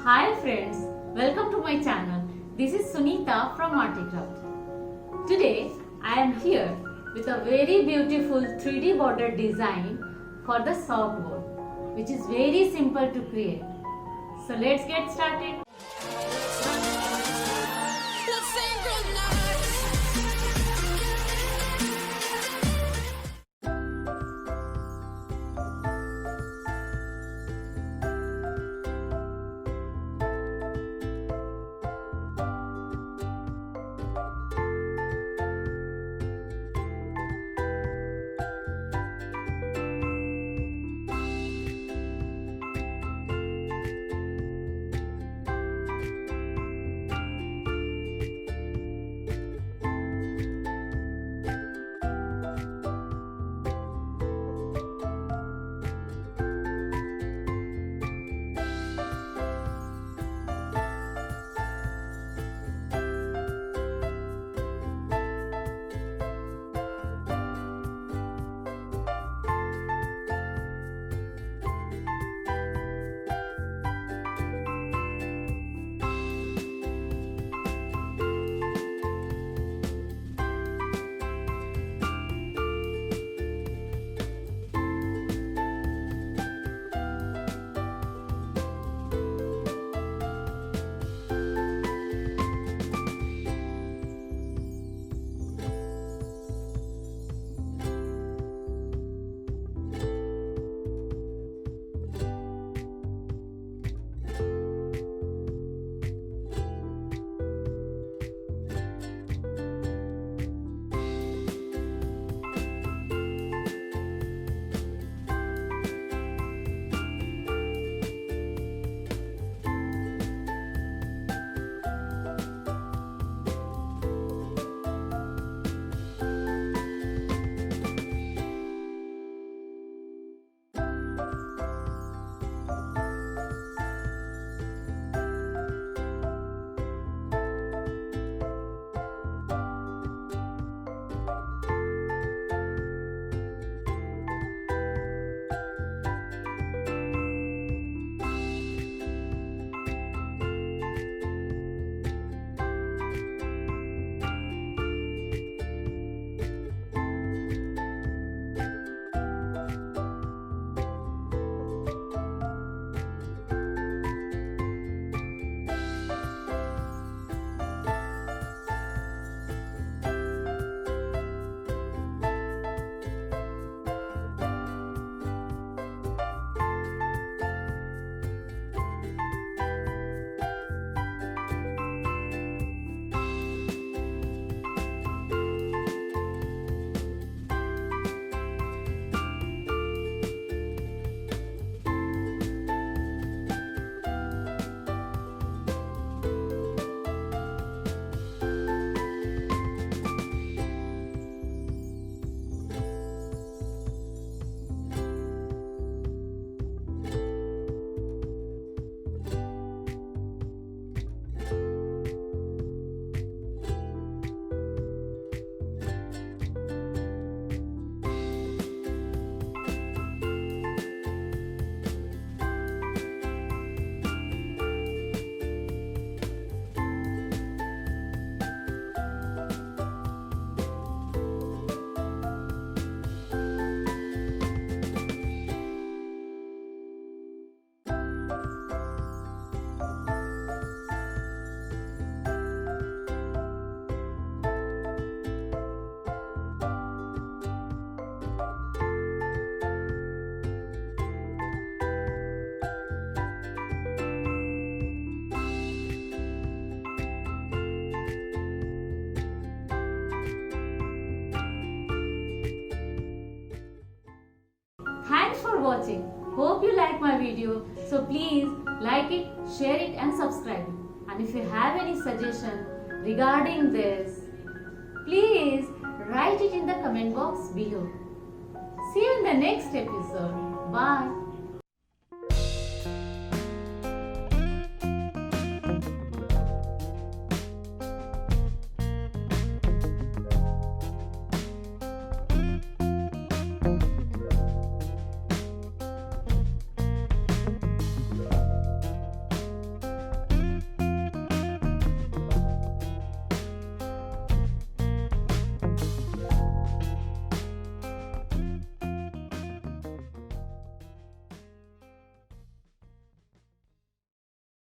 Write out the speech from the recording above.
Hi friends, welcome to my channel. This is Sunita from ARTY KRAFTY. Today I am here with a very beautiful 3D border design for the softboard, which is very simple to create. So let's get started. Thanks for watching. Hope you like my video. So please like it, share it and subscribe it. And if you have any suggestion regarding this, please write it in the comment box below. See you in the next episode. Bye.